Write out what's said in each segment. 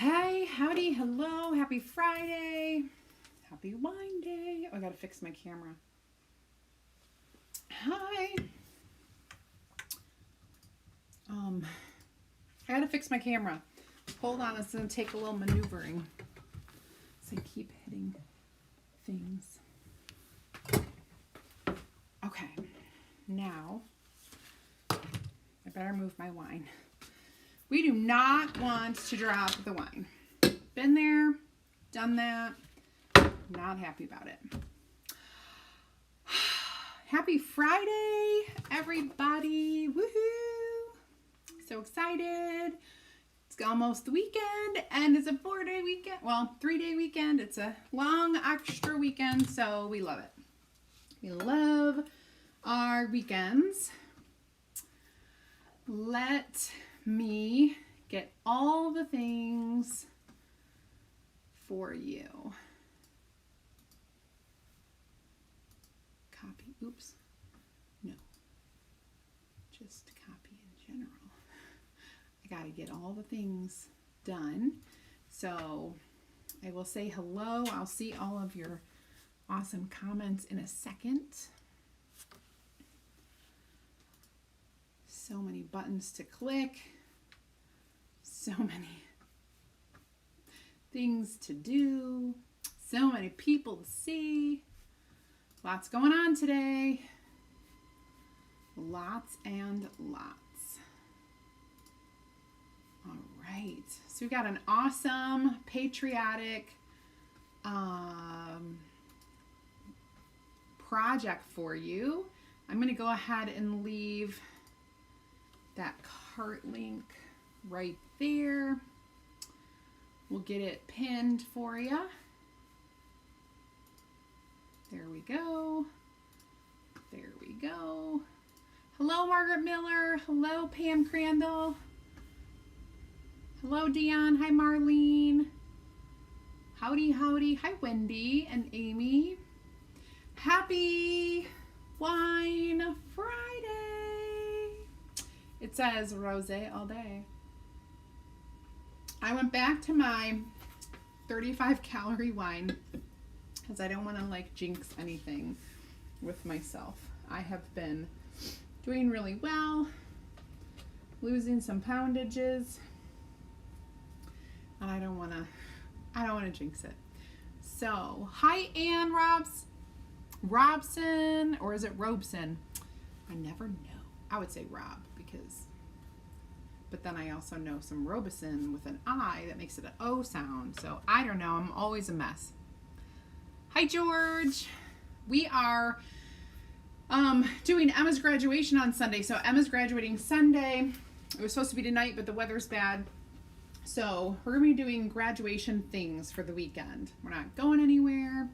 Hey, howdy, hello, happy Friday, happy wine day. Oh, I gotta fix my camera. Hi. I gotta fix my camera. Hold on, it's gonna take a little maneuvering. So I keep hitting things. Okay, now I better move my wine. We do not want to drop the wine. Been there, done that, not happy about it. Happy Friday, everybody. Woohoo! So excited. It's almost the weekend, and it's a 4-day weekend. Well, 3-day weekend. It's a long extra weekend, so we love it. We love our weekends. Let me get all the things for you. Copy, oops, no, just copy in general. I gotta get all the things done. So I will say hello. I'll see all of your awesome comments in a second. So many buttons to click. So many things to do. So many people to see. Lots going on today. Lots and lots. All right. So we got an awesome patriotic project for you. I'm going to go ahead and leave that cart link right there. We'll get it pinned for you. There we go. There we go. Hello, Margaret Miller. Hello, Pam Crandall. Hello, Dion. Hi, Marlene. Howdy, howdy. Hi, Wendy and Amy. Happy Wine Friday. It says rosé all day. I went back to my 35 calorie wine because I don't want to like jinx anything with myself. I have been doing really well, losing some poundages, and I don't want to jinx it. So, hi Ann Robson, or is it Robson? I never know. I would say Rob because, but then I also know some Robeson with an I that makes it an O sound. So I don't know. I'm always a mess. Hi, George. We are doing Emma's graduation on Sunday. So Emma's graduating Sunday. It was supposed to be tonight, but the weather's bad. So we're going to be doing graduation things for the weekend. We're not going anywhere.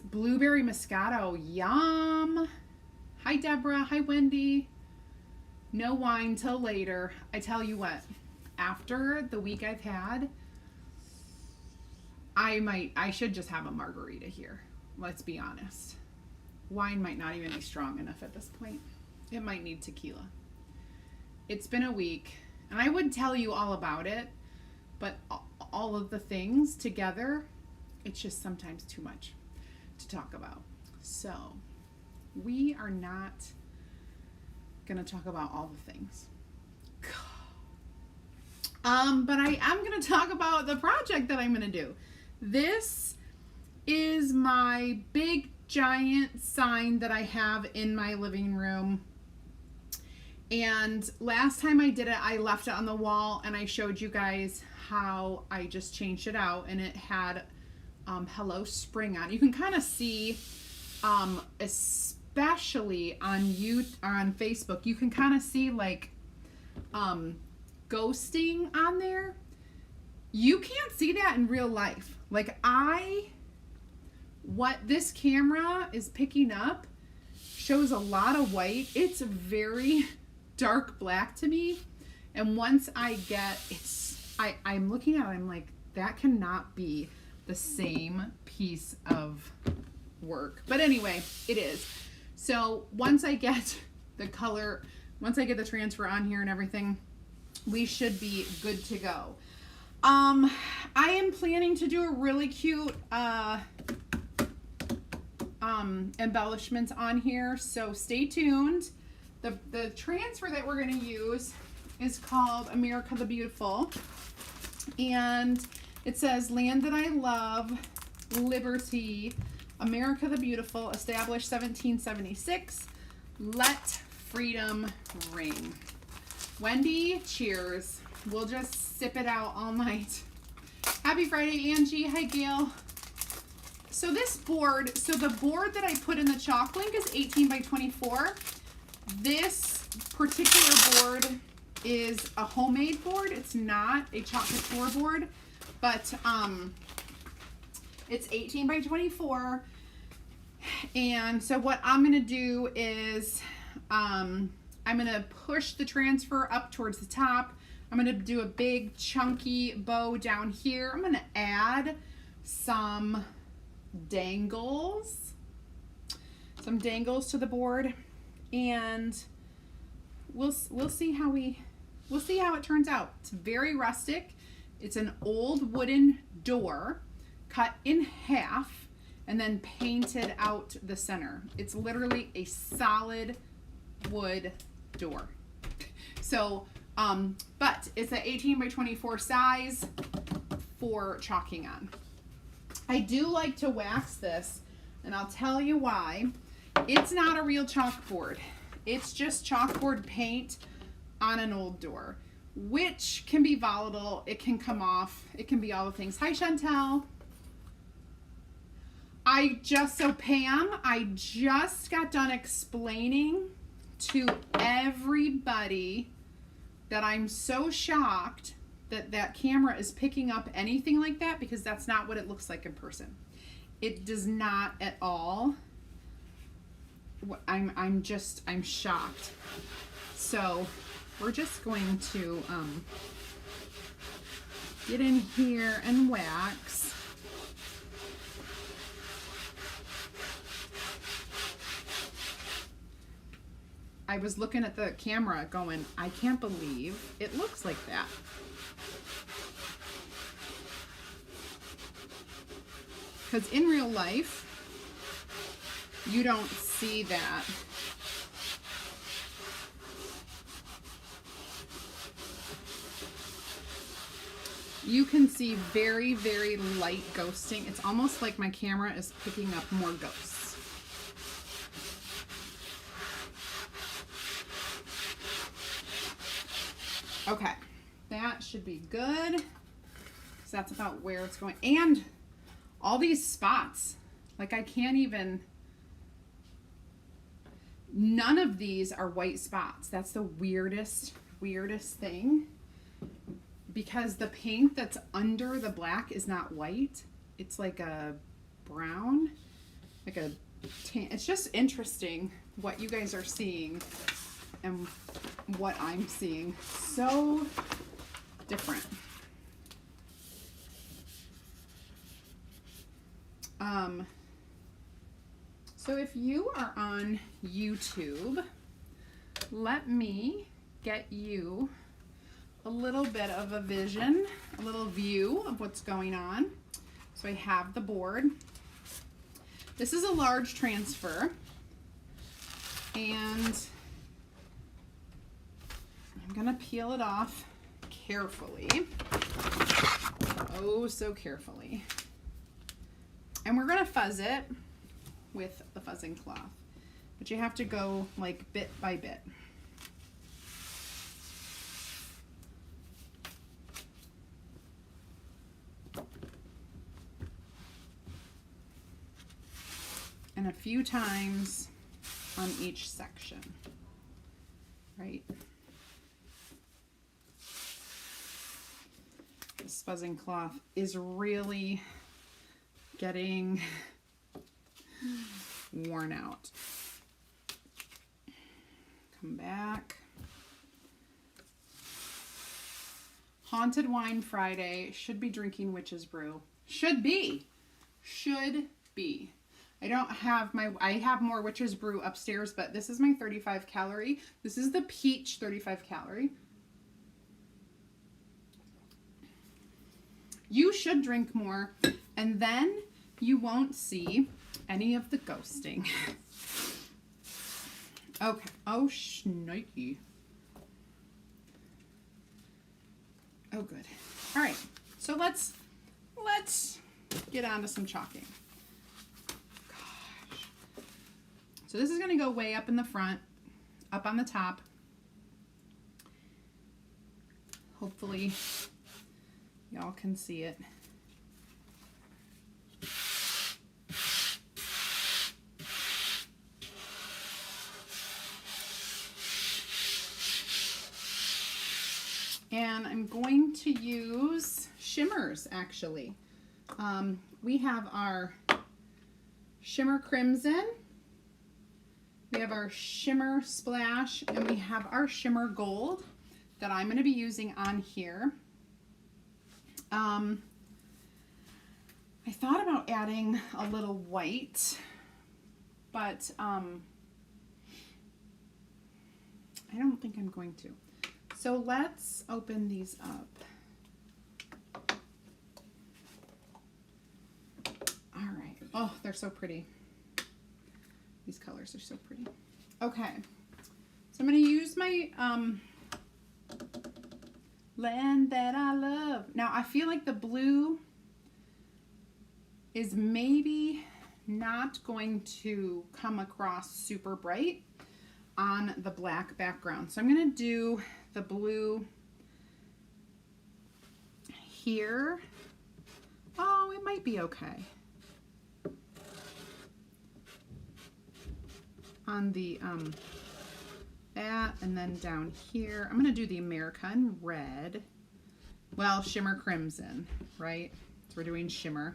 Blueberry Moscato. Yum. Hi, Deborah. Hi, Wendy. No wine till later. I tell you what, after the week I've had, I should just have a margarita here. Let's be honest. Wine might not even be strong enough at this point. It might need tequila. It's been a week, and I would tell you all about it, but all of the things together, it's just sometimes too much to talk about. So we are not going to talk about all the things. But I am going to talk about the project that I'm going to do. This is my big giant sign that I have in my living room. And last time I did it, I left it on the wall and I showed you guys how I just changed it out, and it had Hello Spring on. You can kind of see, especially on Facebook, you can kind of see like ghosting on there. You can't see that in real life. Like what this camera is picking up shows a lot of white. It's very dark black to me. And once I get I'm looking at it, I'm like, that cannot be the same piece of work. But anyway, it is. So once I get the color, once I get the transfer on here and everything, we should be good to go. I am planning to do a really cute embellishments on here, so stay tuned. The transfer that we're going to use is called America the Beautiful, and it says, "Land that I love, liberty, America the Beautiful, established 1776, let freedom ring." Wendy, cheers. We'll just sip it out all night. Happy Friday, Angie. Hi, Gail. So this board, so the board that I put in the chalk link is 18 by 24. This particular board is a homemade board. It's not a Chalk Couture board, but it's 18 by 24. And so what I'm going to do is I'm going to push the transfer up towards the top. I'm going to do a big chunky bow down here. I'm going to add some dangles to the board, and we'll see how it turns out. It's very rustic. It's an old wooden door cut in half and then painted out the center. It's literally a solid wood door. So but it's an 18 by 24 size for chalking on. I do like to wax this, and I'll tell you why. It's not a real chalkboard. It's just chalkboard paint on an old door, which can be volatile. It can come off. It can be all the things. Hi, Chantel. Pam, I just got done explaining to everybody that I'm so shocked that camera is picking up anything like that, because that's not what it looks like in person. It does not at all. I'm shocked. So we're just going to get in here and wax. I was looking at the camera going, I can't believe it looks like that. Because in real life, you don't see that. You can see very, very light ghosting. It's almost like my camera is picking up more ghosts. Okay, that should be good. So that's about where it's going. And all these spots, like I can't even, none of these are white spots. That's the weirdest thing, because the paint that's under the black is not white. It's like a brown, like a tan. It's just interesting what you guys are seeing and what I'm seeing. So different. So if you are on YouTube, let me get you a little bit of a vision, a little view of what's going on. So I have the board. This is a large transfer, and I'm gonna peel it off carefully. Oh, so carefully. And we're gonna fuzz it with the fuzzing cloth, but you have to go like bit by bit. And a few times on each section, right? This fuzzing cloth is really getting worn out. Come back. Haunted Wine Friday. Should be drinking witch's brew. Should be. I don't have I have more witch's brew upstairs, but this is my 35 calorie. This is the peach 35 calorie. You should drink more, and then you won't see any of the ghosting. Okay. Oh, shnikey. Oh, good. All right. So let's get on to some chalking. Gosh. So this is going to go way up in the front, up on the top. Hopefully y'all can see it. And I'm going to use shimmers, actually. We have our shimmer crimson, we have our shimmer splash, and we have our shimmer gold that I'm going to be using on here. I thought about adding a little white, but I don't think I'm going to. So let's open these up. All right. Oh, they're so pretty. These colors are so pretty. Okay. So I'm going to use my Land That I Love. Now, I feel like the blue is maybe not going to come across super bright on the black background. So I'm going to do the blue here. Oh, it might be okay. On the that, and then down here, I'm going to do the American red. Well, shimmer crimson, right? So we're doing shimmer.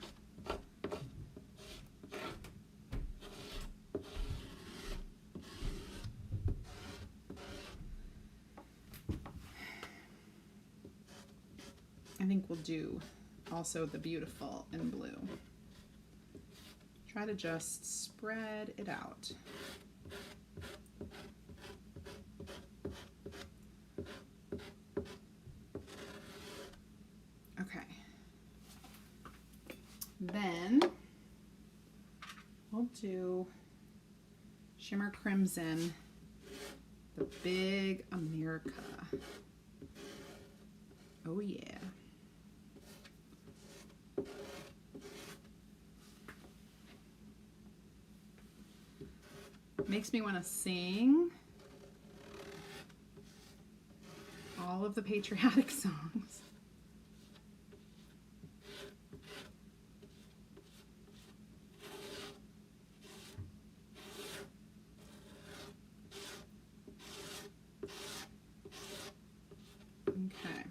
I think we'll do also the beautiful in blue. Try to just spread it out. Okay. Then we'll do shimmer crimson, the big America. Oh yeah. Makes me want to sing all of the patriotic songs. Okay.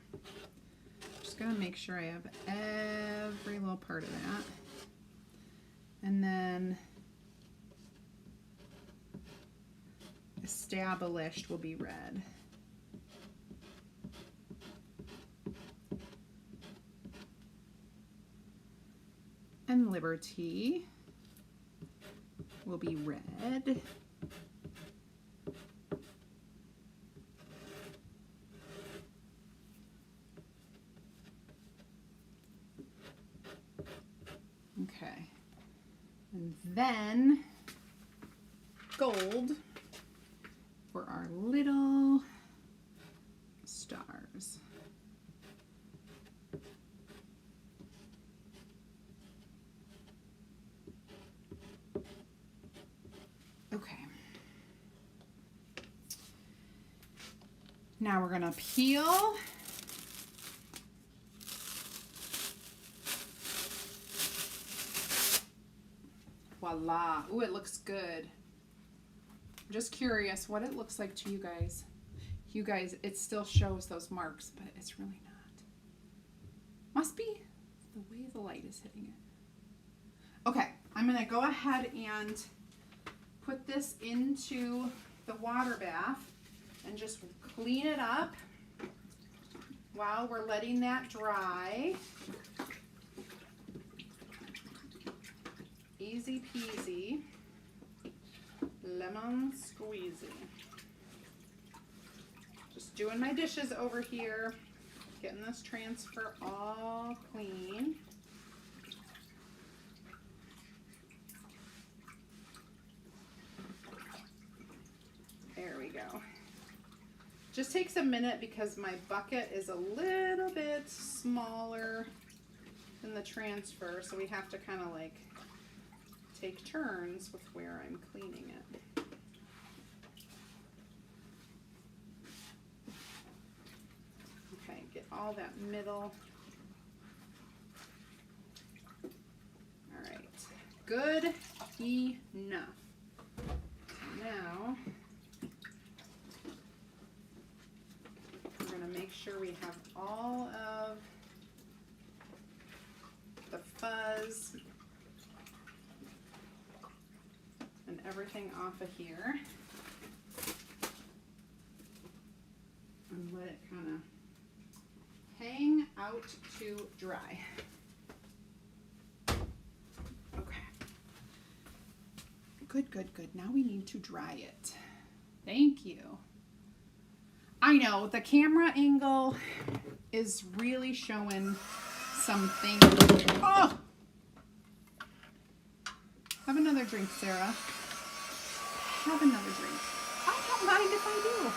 Just gotta make sure I have every little part of that. And then established will be red. And Liberty will be red. Okay. And then gold for our little stars. Okay. Now we're gonna peel. Voila. Ooh, it looks good. Just curious what it looks like to you guys. You guys, it still shows those marks, but it's really not. Must be the way the light is hitting it. Okay, I'm gonna go ahead and put this into the water bath and just clean it up while we're letting that dry. Easy peasy. Lemon squeezy. Just doing my dishes over here, Getting this transfer all clean. There we go. Just takes a minute because my bucket is a little bit smaller than the transfer, so we have to kind of like take turns with where I'm cleaning it. Okay, get all that middle. All right, good enough. Now, we're going to make sure we have all of the fuzz and everything off of here. And let it kind of hang out to dry. Okay. Good, good, good. Now we need to dry it. Thank you. I know the camera angle is really showing something. Oh! Have another drink, Sarah. Have another drink. I don't mind if I do.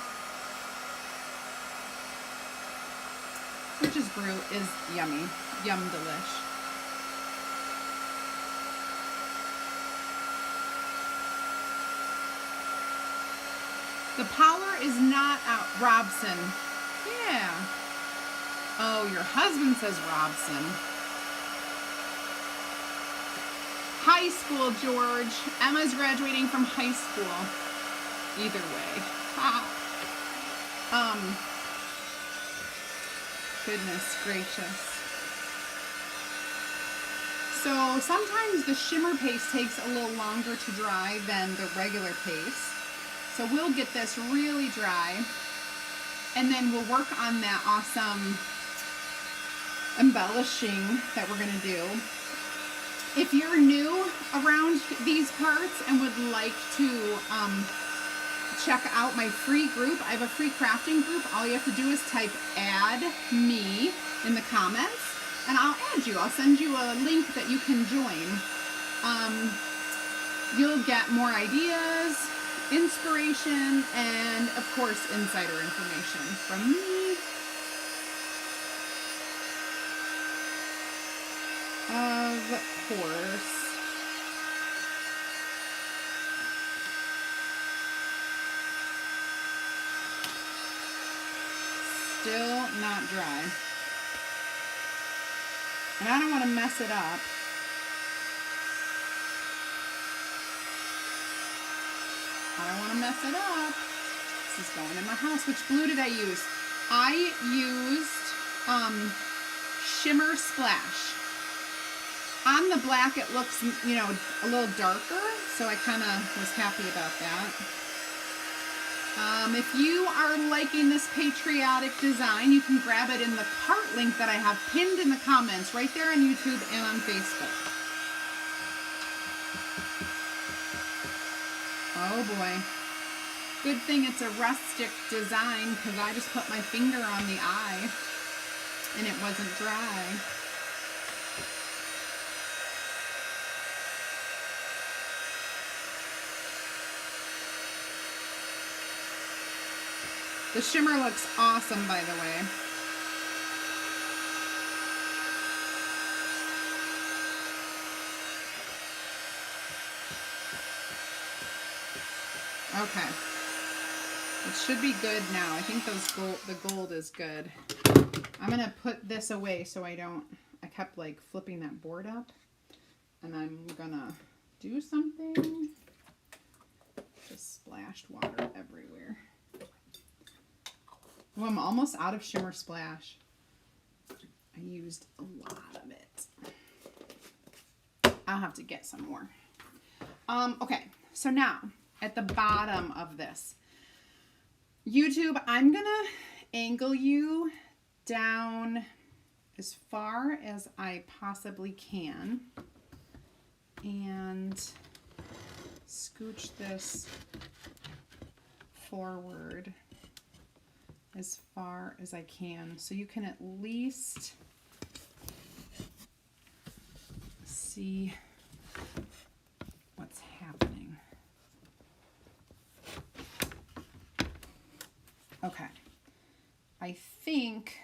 Paige brew is yummy. Yum delish. The Power is not out. Robson. Yeah. Oh, your husband says Robson. High school, George. Emma's graduating from high school. Either way. Goodness gracious. So sometimes the shimmer paste takes a little longer to dry than the regular paste. So we'll get this really dry, and then we'll work on that awesome embellishing that we're gonna do. If you're new around these parts and would like to check out my free group, I have a free crafting group. All you have to do is type add me in the comments, and I'll add you. I'll send you a link that you can join. You'll get more ideas, inspiration, and of course insider information from me. Of course. Still not dry. And I don't want to mess it up. I don't want to mess it up. This is going in my house. Which blue did I use? I used Shimmer Splash. On the black it looks, you know, a little darker, so I kind of was happy about that. If you are liking this patriotic design, you can grab it in the cart link that I have pinned in the comments right there on YouTube and on Facebook. Oh boy. Good thing it's a rustic design because I just put my finger on the eye and it wasn't dry. The shimmer looks awesome, by the way. Okay. It should be good now. I think the gold is good. I'm going to put this away so I kept like flipping that board up. And I'm going to do something. Just splashed water everywhere. Oh, I'm almost out of Shimmer Splash. I used a lot of it. I'll have to get some more. Okay, so now at the bottom of this, YouTube, I'm gonna angle you down as far as I possibly can and scooch this forward as far as I can so you can at least see what's happening. Okay. I think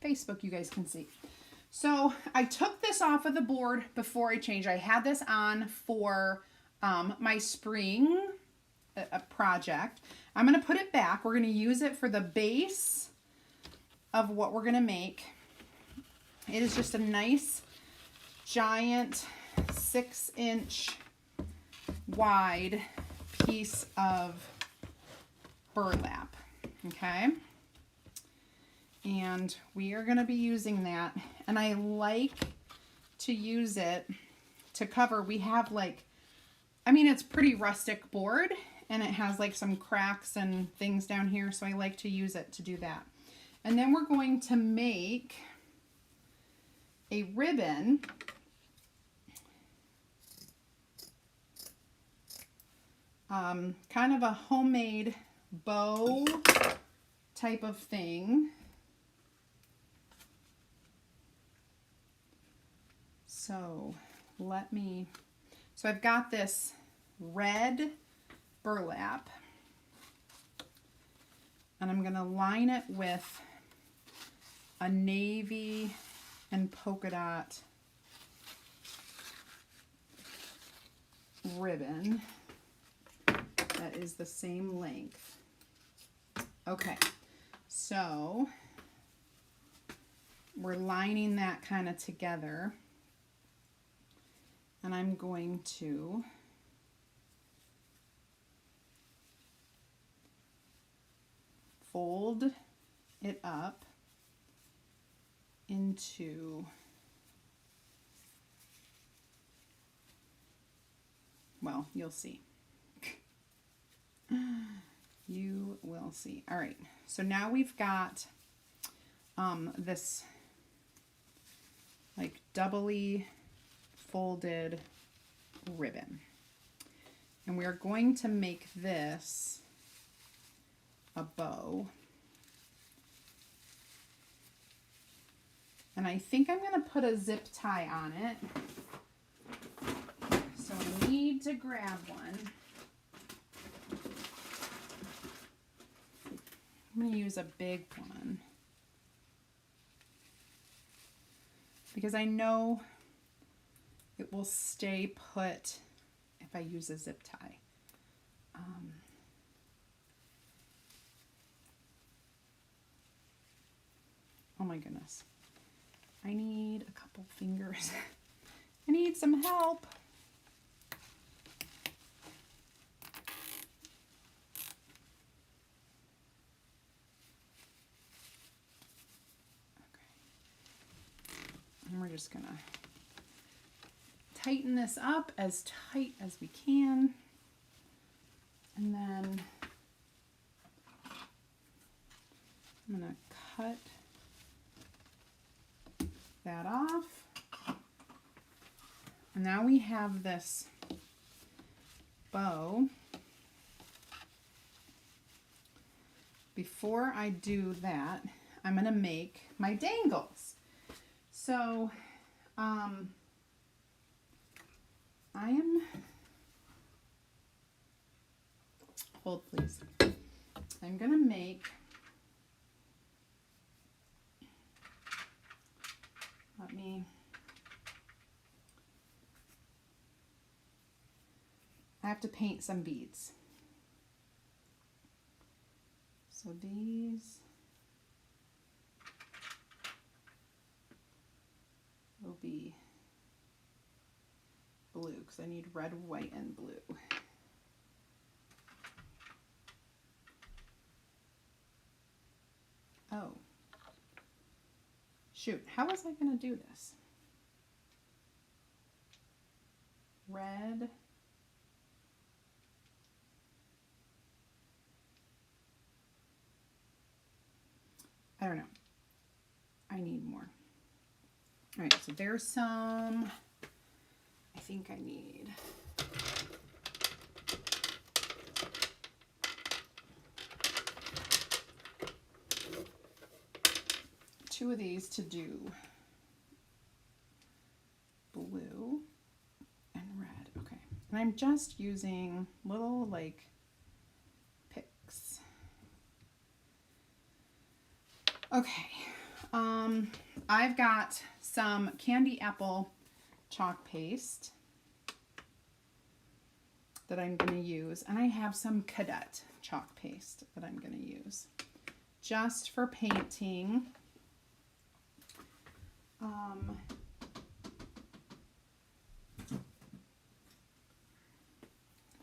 Facebook you guys can see. So I took this off of the board before I changed. I had this on for my spring project. I'm going to put it back. We're going to use it for the base of what we're going to make. It is just a nice giant 6-inch wide piece of burlap. Okay. And we are going to be using that. And I like to use it to cover. We have like, I mean, it's pretty rustic board and it has like some cracks and things down here. So I like to use it to do that. And then we're going to make a ribbon. Kind of a homemade bow type of thing. So I've got this red burlap and I'm going to line it with a navy and polka dot ribbon that is the same length. Okay, so we're lining that kind of together. And I'm going to fold it up into, well, you'll see. You will see. All right, so now we've got this like doubly folded ribbon. And we are going to make this a bow. And I think I'm going to put a zip tie on it. So I need to grab one. I'm going to use a big one because I know it will stay put if I use a zip tie. Oh my goodness. I need a couple fingers. I need some help. Okay. And we're just gonna tighten this up as tight as we can. And then I'm gonna cut that off. And now we have this bow. Before I do that, I'm gonna make my dangles. So, hold please. I'm gonna make, I have to paint some beads. So these will be blue because I need red, white, and blue. Oh, shoot, how was I going to do this? Red, I don't know. I need more. All right, so there's some, I think I need. 2 of these to do blue and red. Okay. And I'm just using little like picks. Okay. I've got some candy apple chalk paste that I'm going to use, and I have some cadet chalk paste that I'm going to use just for painting.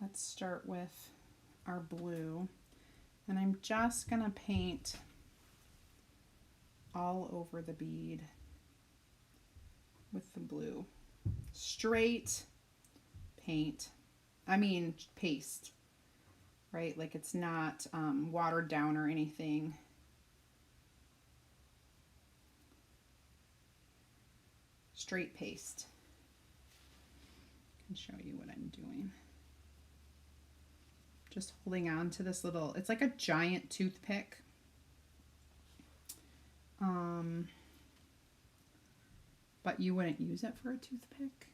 Let's start with our blue, and I'm just going to paint all over the bead with the blue. Straight paint. I mean paste, right? Like it's not watered down or anything. Straight paste. I can show you what I'm doing. Just holding on to this little, it's like a giant toothpick. But you wouldn't use it for a toothpick.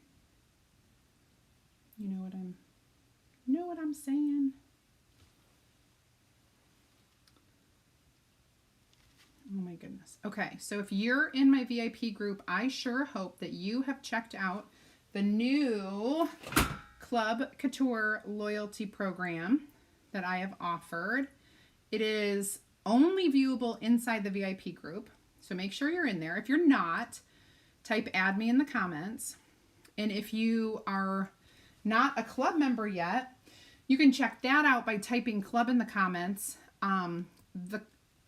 You know what I'm saying? Oh my goodness. Okay, so if you're in my VIP group, I sure hope that you have checked out the new Chalk Couture loyalty program that I have offered. It is only viewable inside the VIP group, so make sure you're in there. If you're not, type add me in the comments. And if you are not a club member yet, you can check that out by typing club in the comments.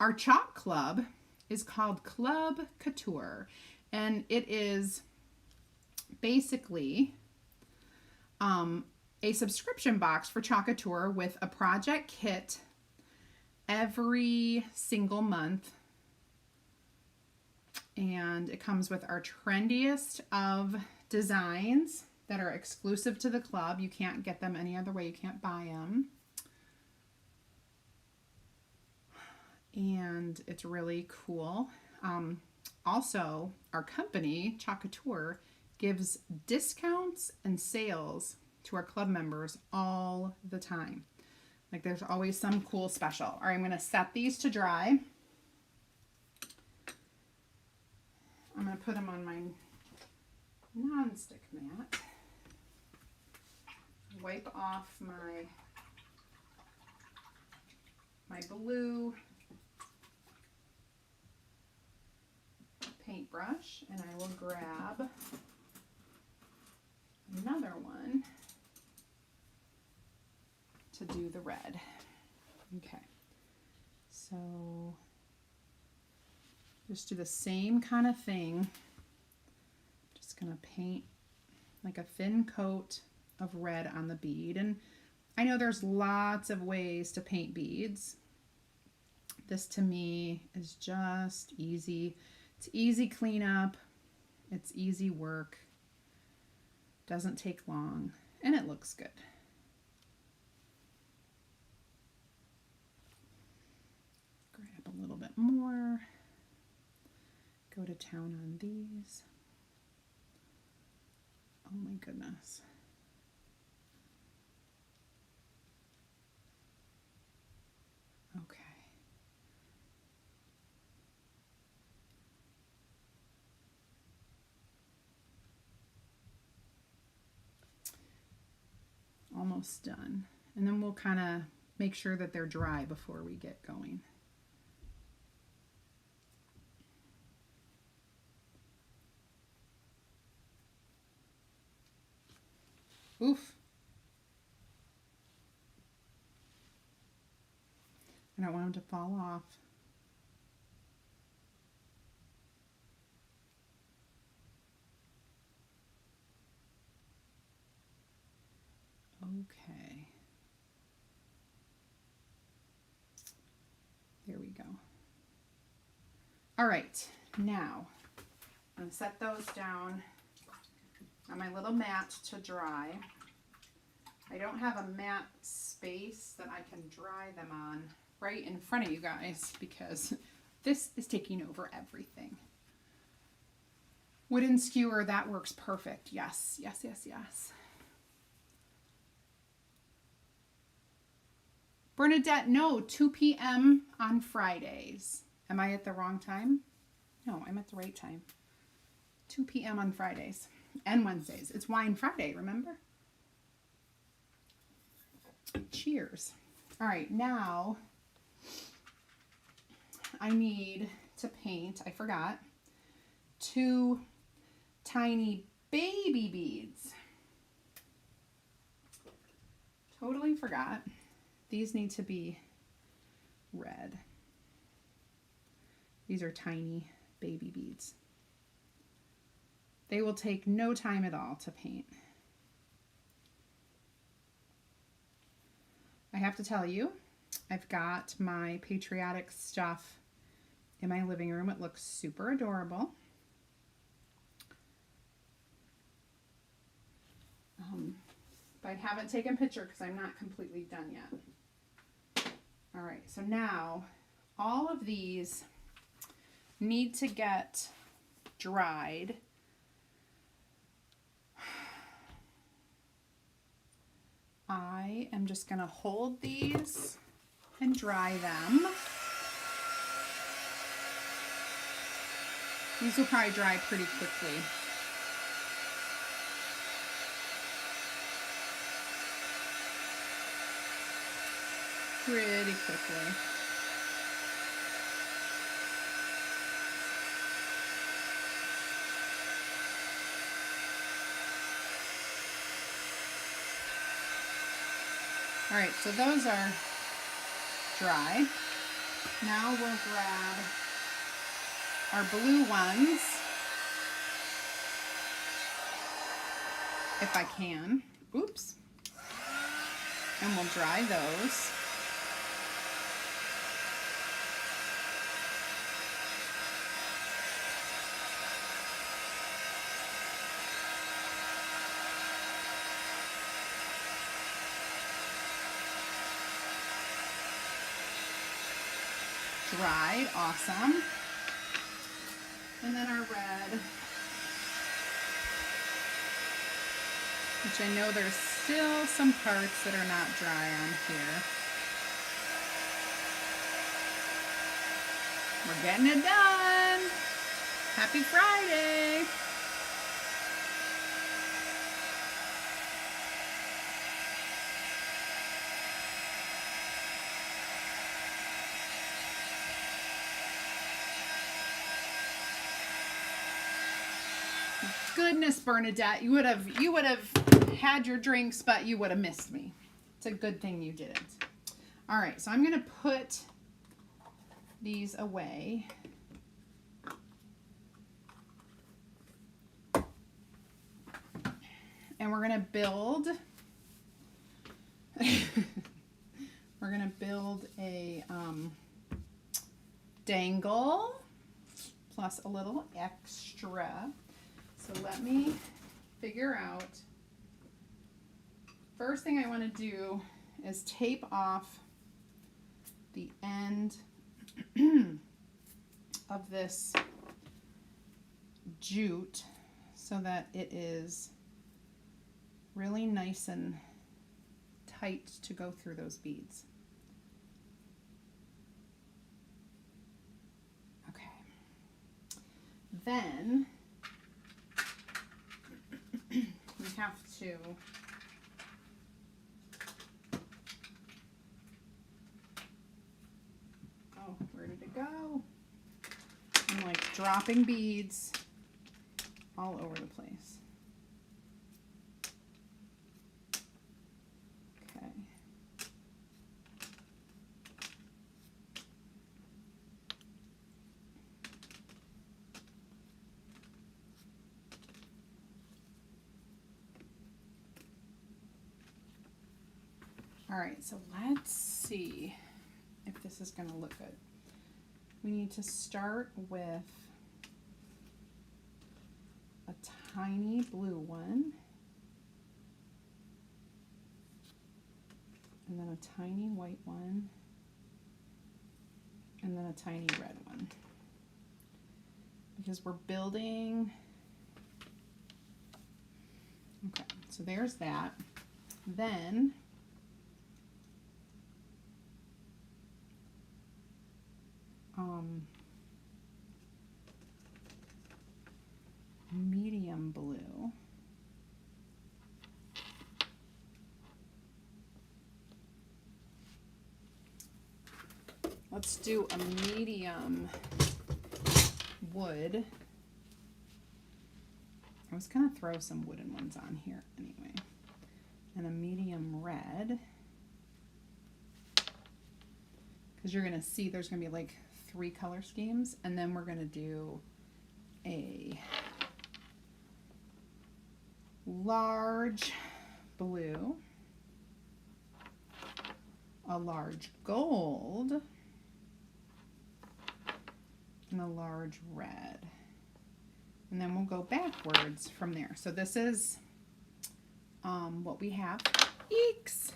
Our chalk club is called Chalk Couture, and it is basically a subscription box for Chalk Couture with a project kit every single month. And it comes with our trendiest of designs that are exclusive to the club. You can't get them any other way. You can't buy them. And it's really cool. Also, our company, Chalk Couture, gives discounts and sales to our club members all the time. Like there's always some cool special. All right, I'm going to set these to dry. I'm going to put them on my non-stick mat. Wipe off my blue paintbrush, and I will grab another one to do the red. Okay, so just do the same kind of thing. Just gonna paint like a thin coat of red on the bead. And I know there's lots of ways to paint beads. This to me is just easy. It's easy cleanup. It's easy work. Doesn't take long, and it looks good. Grab a little bit more. Go to town on these. Oh my goodness. Okay. Almost done. And then we'll kind of make sure that they're dry before we get going. Oof. I don't want them to fall off. Okay. There we go. All right, now I'm going to set those down on my little mat to dry. I don't have a mat space that I can dry them on right in front of you guys because this is taking over everything. Wooden skewer, that works perfect. Yes, yes, yes, yes. Bernadette, no, 2 p.m. on Fridays. Am I at the wrong time? No, I'm at the right time. 2 p.m. on Fridays and Wednesdays. It's Wine Friday, remember? Cheers. All right, now I need to paint, I forgot, 2 tiny baby beads. Totally forgot. These need to be red. These are tiny baby beads. They will take no time at all to paint. I have to tell you, I've got my patriotic stuff in my living room. It looks super adorable. But I haven't taken a picture because I'm not completely done yet. All right, so now all of these need to get dried. I am just going to hold these and dry them. These will probably dry pretty quickly. Pretty quickly. All right, so those are dry. Now we'll grab our blue ones, if I can. Oops. And we'll dry those. Dried, awesome. And then our red, which I know there's still some parts that are not dry on here. We're getting it done. Happy Friday. Goodness, Bernadette, you would have had your drinks, but you would have missed me. It's a good thing you didn't. All right, so I'm going to put these away. And we're going to build a dangle plus a little extra. So let me figure out, first thing I want to do is tape off the end of this jute so that it is really nice and tight to go through those beads. Okay. Then we have to where did it go? I'm like dropping beads all over the place. Okay. All right, so let's see if this is going to look good. We need to start with a tiny blue one, and then a tiny white one, and then a tiny red one. Because we're building So there's that. Then medium blue. Let's do a medium wood. I was going to throw some wooden ones on here anyway. And a medium red. Because you're going to see there's going to be like 3 color schemes. And then we're going to do a large blue, a large gold, and a large red. And then we'll go backwards from there. So this is what we have. Eeks!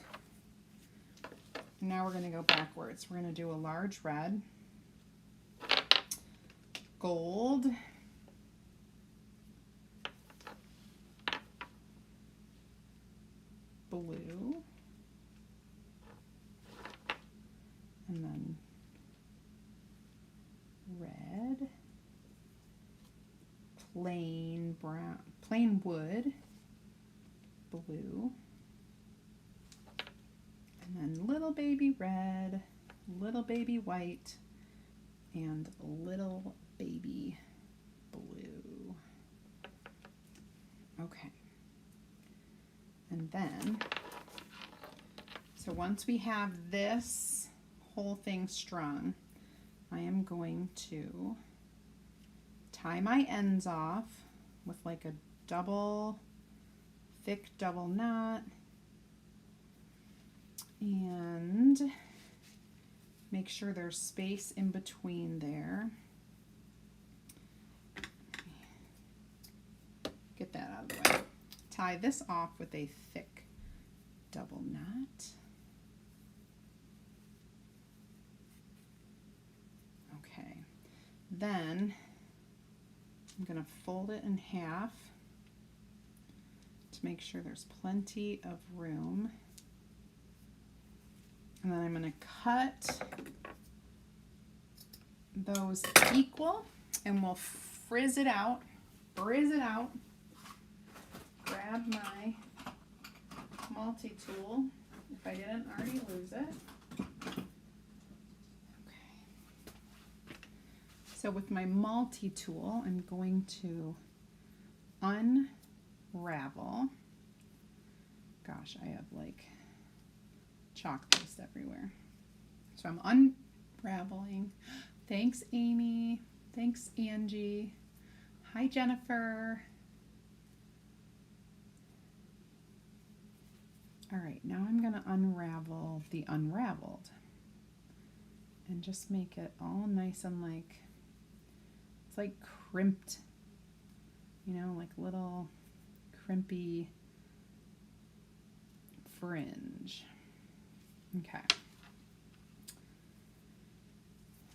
Now we're going to go backwards. We're going to do a large red, gold, blue, and then red, plain brown, plain wood, blue, and then little baby red, little baby white, and little baby blue. Okay. And then, so once we have this whole thing strung, I am going to tie my ends off with like a thick double knot, and make sure there's space in between there. Get that out of the way. Tie this off with a thick double knot. Okay, then I'm going to fold it in half to make sure there's plenty of room. And then I'm going to cut those equal, and we'll frizz it out. Grab my multi-tool if I didn't already lose it. Okay. So with my multi-tool, I'm going to unravel. Gosh, I have like chalk paste everywhere. So I'm unraveling. Thanks, Amy. Thanks, Angie. Hi, Jennifer. All right, now I'm going to unravel the unraveled and just make it all nice and like, it's like crimped, you know, like little crimpy fringe. Okay.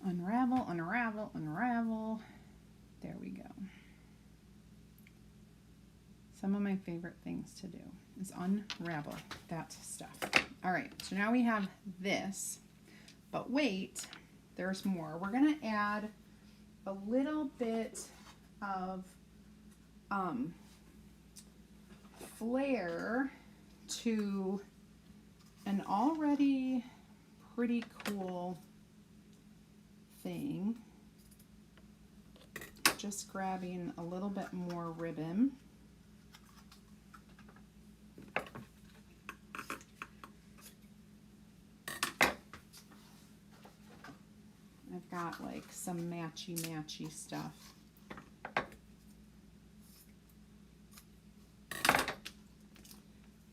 Unravel, unravel, unravel. There we go. Some of my favorite things to do is unravel that stuff. All right, so now we have this, but wait, there's more. We're gonna add a little bit of flare to an already pretty cool thing. Just grabbing a little bit more ribbon. I've got like some matchy stuff.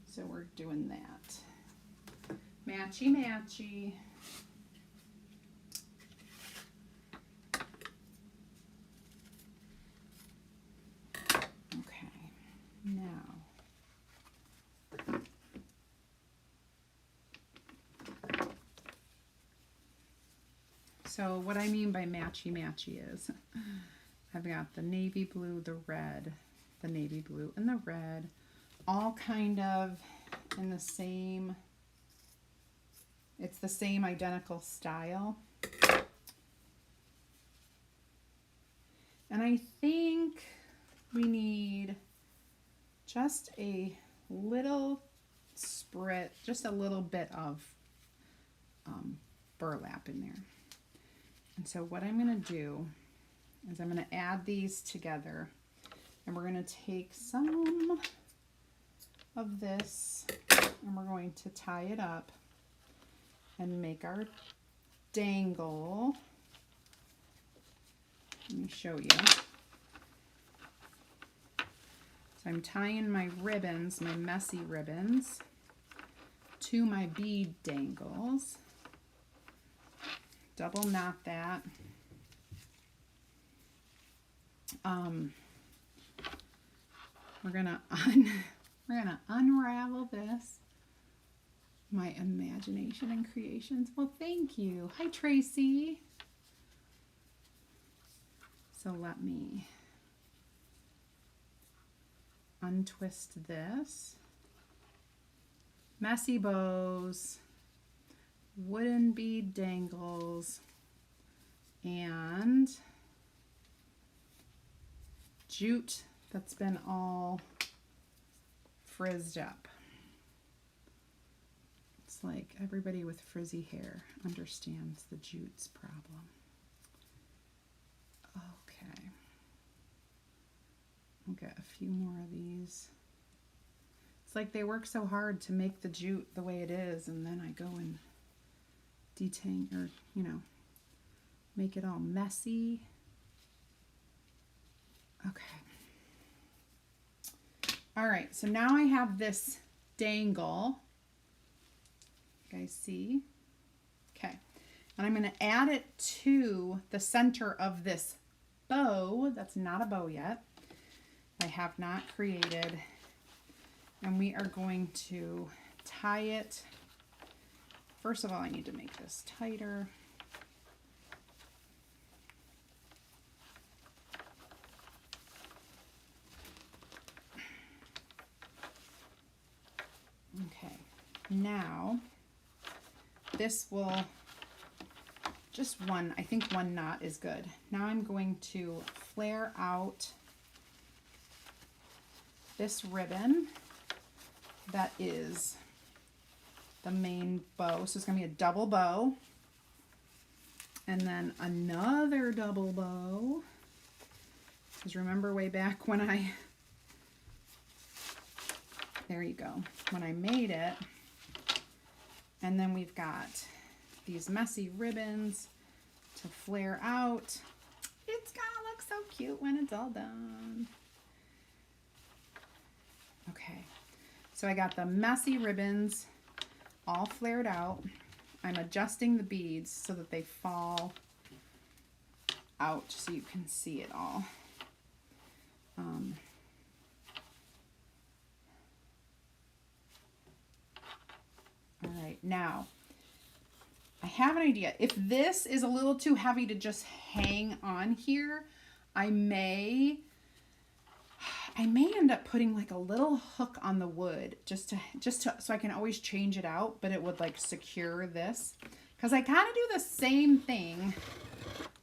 So we're doing that. Matchy. Okay, now so what I mean by matchy is I've got the navy blue, the red, the navy blue, and the red all kind of in the same, it's the same identical style. And I think we need just a little sprit, just a little bit of burlap in there. And so what I'm going to do is I'm going to add these together, and we're going to take some of this and we're going to tie it up and make our dangle. Let me show you. So I'm tying my ribbons, my messy ribbons, to my bead dangles. Double knot that. We're gonna unravel this. My imagination and creations. Well, thank you. Hi, Tracy. So let me untwist this. Messy bows, wooden bead dangles, and jute that's been all frizzed up. It's like everybody with frizzy hair understands the jute's problem. Okay. I'll get a few more of these. It's like they work so hard to make the jute the way it is, and then I go and detangle, or, you know, make it all messy. Okay. All right, so now I have this dangle. You guys see? Okay. And I'm going to add it to the center of this bow. That's not a bow yet. I have not created. And we are going to tie it. First of all, I need to make this tighter. Okay, now this will, just one, I think one knot is good. Now I'm going to flare out this ribbon that is the main bow. So it's going to be a double bow, and then another double bow. Because remember way back when there you go, when I made it. And then we've got these messy ribbons to flare out. It's gonna look so cute when it's all done. Okay, so I got the messy ribbons all flared out. I'm adjusting the beads so that they fall out so you can see it all. All right, now I have an idea. If this is a little too heavy to just hang on here, I may end up putting like a little hook on the wood just to so I can always change it out, but it would like secure this, because I kind of do the same thing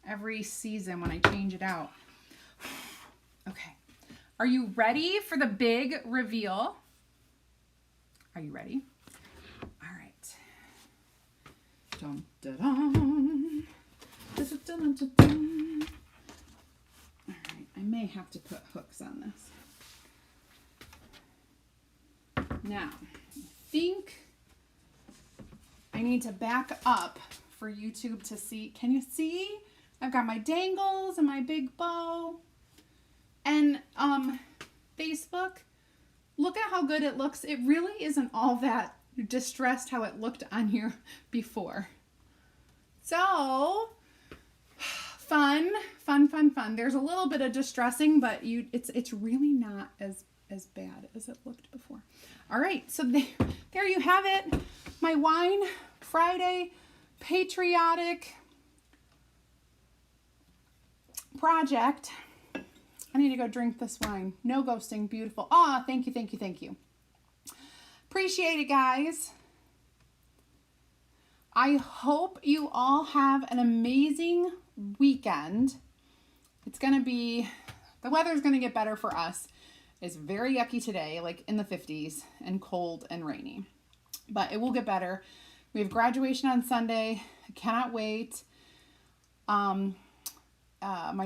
every season when I change it out. Okay, are you ready for the big reveal? Are you ready? All right. Dun, dun, dun. Dun, dun, dun, dun, dun. All right, I may have to put hooks on this. Now, I think I need to back up for YouTube to see. Can you see? I've got my dangles and my big bow. And Facebook, look at how good it looks. It really isn't all that distressed how it looked on here before. So, fun. There's a little bit of distressing, but it's really not as bad as it looked before. All right, so there you have it. My Wine Friday patriotic project. I need to go drink this wine. No ghosting, beautiful. Ah, thank you. appreciate it, guys. I hope you all have an amazing weekend. It's going to be, the weather's going to get better for us. It's very yucky today, like in the 50s, and cold and rainy. But it will get better. We have graduation on Sunday. I cannot wait. My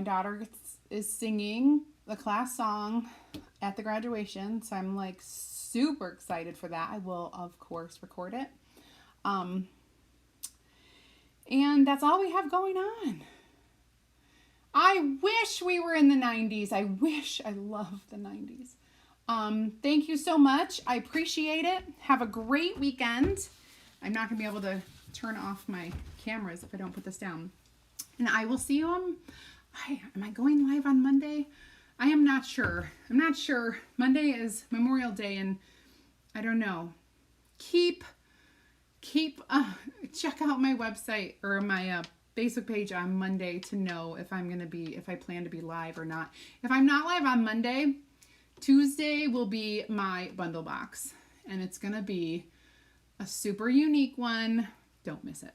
daughter is singing the class song at the graduation, so I'm like super excited for that. I will, of course, record it. And that's all we have going on. I wish we were in the 90s. I love the 90s. Thank you so much. I appreciate it. Have a great weekend. I'm not going to be able to turn off my cameras if I don't put this down. And I will see you on, am I going live on Monday? I am not sure. I'm not sure. Monday is Memorial Day, and I don't know. Check out my website or my Facebook page on Monday to know if I plan to be live or not. If I'm not live on Monday, Tuesday will be my bundle box, and it's going to be a super unique one. Don't miss it.